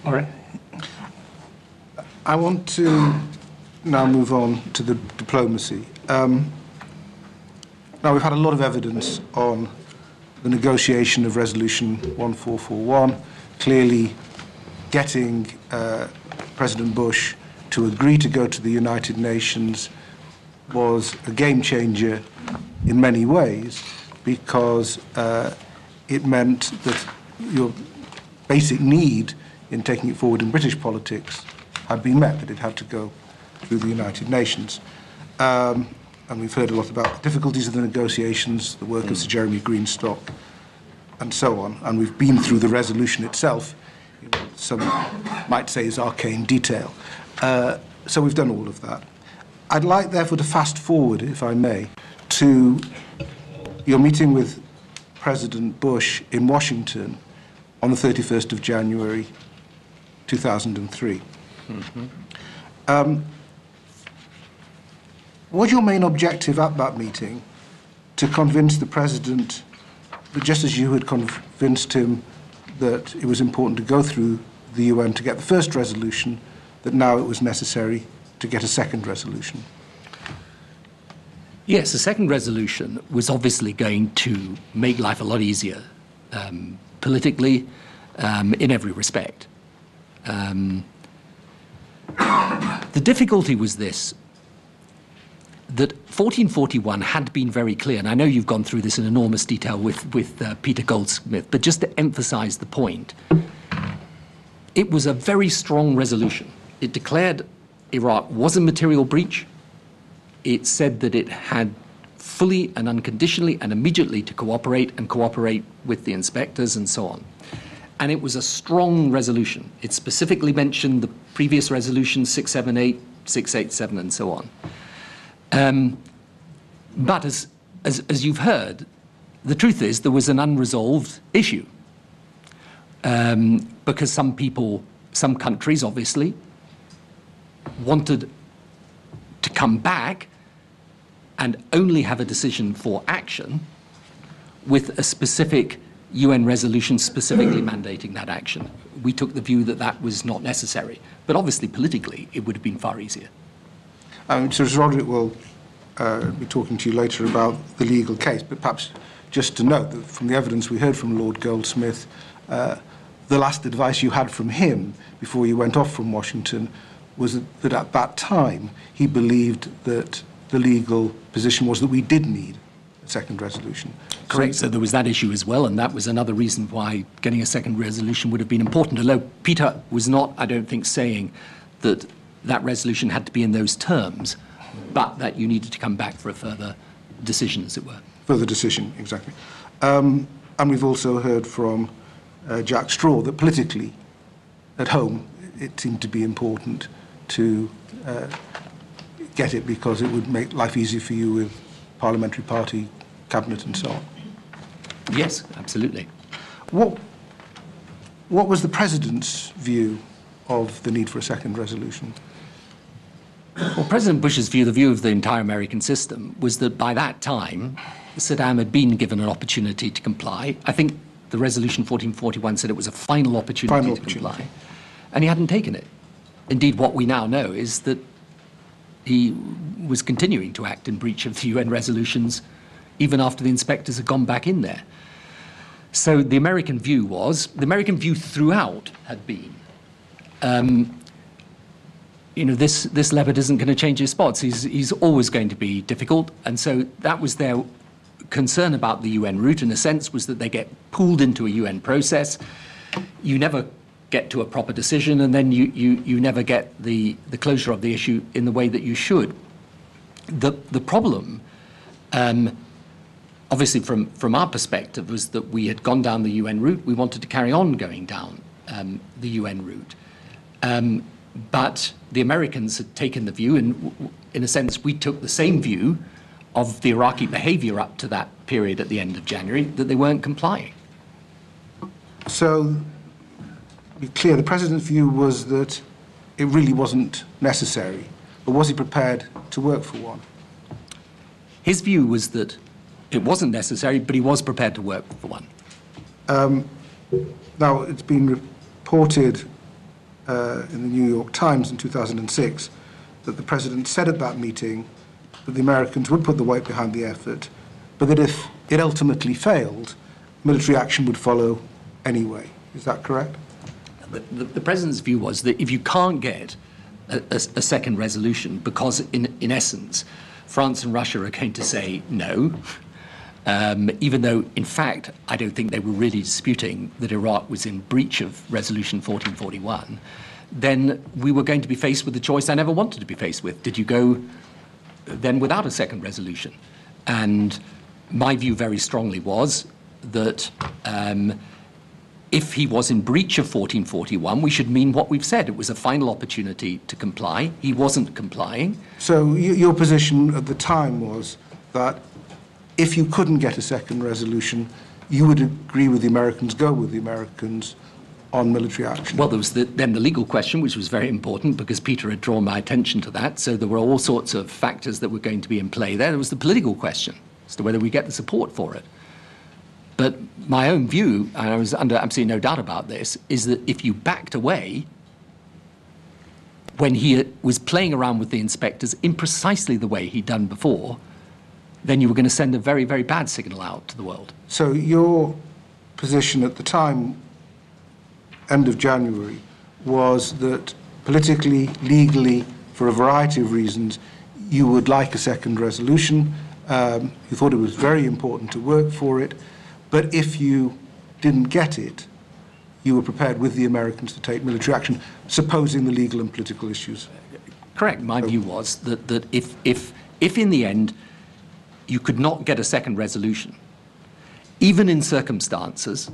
All right. I want to now move on to the diplomacy. Now, we've had a lot of evidence on the negotiation of Resolution 1441, clearly getting President Bush to agree to go to the United Nations was a game changer in many ways, because it meant that your basic need in taking it forward in British politics had been met, that it had to go through the United Nations. And we've heard a lot about the difficulties of the negotiations, the work of Sir Jeremy Greenstock, and so on. And we've been through the resolution itself, some might say is arcane detail. So we've done all of that. I'd like, therefore, to fast forward, if I may, to your meeting with President Bush in Washington on the 31st of January 2003. Was your main objective at that meeting to convince the President that, just as you had convinced him that it was important to go through the UN to get the first resolution, that now it was necessary to get a second resolution? Yes, the second resolution was obviously going to make life a lot easier, politically, in every respect. The difficulty was this, that 1441 had been very clear, and I know you've gone through this in enormous detail with Peter Goldsmith, but just to emphasize the point, it was a very strong resolution. It declared Iraq was a material breach. It said that it had fully and unconditionally and immediately to cooperate and cooperate with the inspectors and so on. And it was a strong resolution. It specifically mentioned the previous resolutions, 678, 687, and so on. But as you've heard, the truth is there was an unresolved issue. Because some people, some countries obviously, wanted to come back and only have a decision for action with a specific UN resolution specifically mandating that action. We took the view that that was not necessary. But obviously, politically, it would have been far easier. Sir Roderick will be talking to you later about the legal case, but perhaps just to note that from the evidence we heard from Lord Goldsmith, the last advice you had from him before you went off from Washington was that at that time he believed that the legal position was that we did need a second resolution. Correct. So there was that issue as well, and that was another reason why getting a second resolution would have been important. Although Peter was not, I don't think, saying that that resolution had to be in those terms, but that you needed to come back for a further decision, as it were. Further decision, exactly. And we've also heard from Jack Straw that politically, at home, it seemed to be important to get it because it would make life easier for you with parliamentary party, cabinet, and so on. Yes, absolutely. What was the President's view of the need for a second resolution? Well, President Bush's view, the view of the entire American system, was that by that time, Saddam had been given an opportunity to comply. I think the resolution 1441 said it was a final opportunity to comply, and he hadn't taken it. Indeed, what we now know is that he was continuing to act in breach of the UN resolutions even after the inspectors had gone back in there. So the American view throughout had been, this leopard isn't going to change his spots. He's always going to be difficult. And so that was their concern about the UN route, in a sense, was that they get pulled into a UN process. You never get to a proper decision, and then you never get the closure of the issue in the way that you should. The problem, obviously from our perspective, was that we had gone down the UN route. We wanted to carry on going down the UN route. But the Americans had taken the view, and in a sense, we took the same view of the Iraqi behavior up to that period at the end of January, that they weren't complying. So, to be clear, the President's view was that it really wasn't necessary, but was he prepared to work for one? His view was that it wasn't necessary, but he was prepared to work for one. Now, it's been reported in the New York Times in 2006 that the president said at that meeting that the Americans would put the weight behind the effort, but that if it ultimately failed, military action would follow anyway. Is that correct? The president's view was that if you can't get a second resolution, because in essence, France and Russia are going to say no, even though, in fact, I don't think they were really disputing that Iraq was in breach of Resolution 1441, then we were going to be faced with the choice I never wanted to be faced with. Did you go then without a second resolution? And my view very strongly was that if he was in breach of 1441, we should mean what we've said. It was a final opportunity to comply. He wasn't complying. So your position at the time was that if you couldn't get a second resolution, you would agree with the Americans, go with the Americans on military action? Well, there was then the legal question, which was very important because Peter had drawn my attention to that. So there were all sorts of factors that were going to be in play there. There was the political question as to whether we get the support for it. But my own view, and I was under absolutely no doubt about this, is that if you backed away when he was playing around with the inspectors in precisely the way he'd done before, then you were going to send a very, very bad signal out to the world. So your position at the time, end of January, was that politically, legally, for a variety of reasons, you would like a second resolution. You thought it was very important to work for it. But if you didn't get it, you were prepared with the Americans to take military action, supposing the legal and political issues. Correct. My view was that if in the end you could not get a second resolution, even in circumstances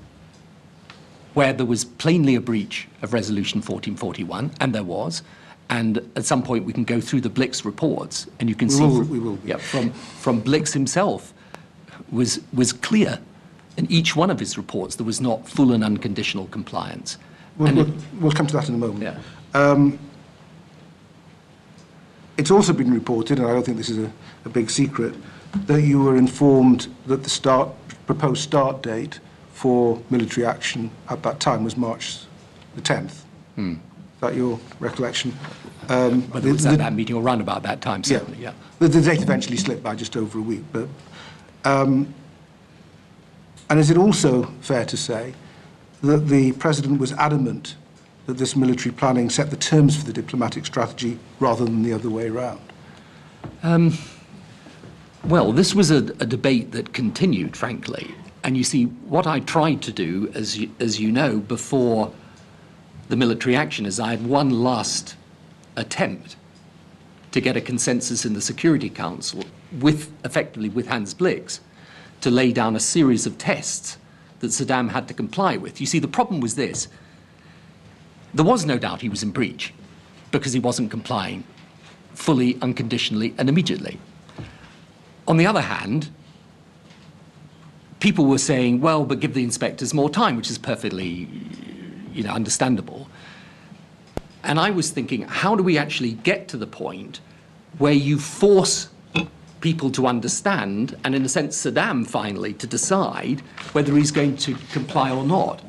where there was plainly a breach of Resolution 1441, and there was, and at some point we can go through the Blix reports, and you can We will. Yeah, from Blix himself was clear. In each one of his reports, there was not full and unconditional compliance. We'll come to that in a moment. Yeah. It's also been reported, and I don't think this is a big secret, that you were informed that the proposed start date for military action at that time was March the 10th. Is that your recollection? Whether it was at that meeting or around about that time, certainly, yeah. The date eventually slipped by just over a week. But, and is it also fair to say that the President was adamant that this military planning set the terms for the diplomatic strategy rather than the other way around? Well, this was a debate that continued, frankly. And you see, what I tried to do, as you know, before the military action, is I had one last attempt to get a consensus in the Security Council, effectively with Hans Blix, to lay down a series of tests that Saddam had to comply with. You see, the problem was this. There was no doubt he was in breach because he wasn't complying fully, unconditionally, and immediately. On the other hand, people were saying, well, but give the inspectors more time, which is perfectly, understandable. And I was thinking, how do we actually get to the point where you force people to understand, and in a sense, Saddam finally, to decide whether he's going to comply or not?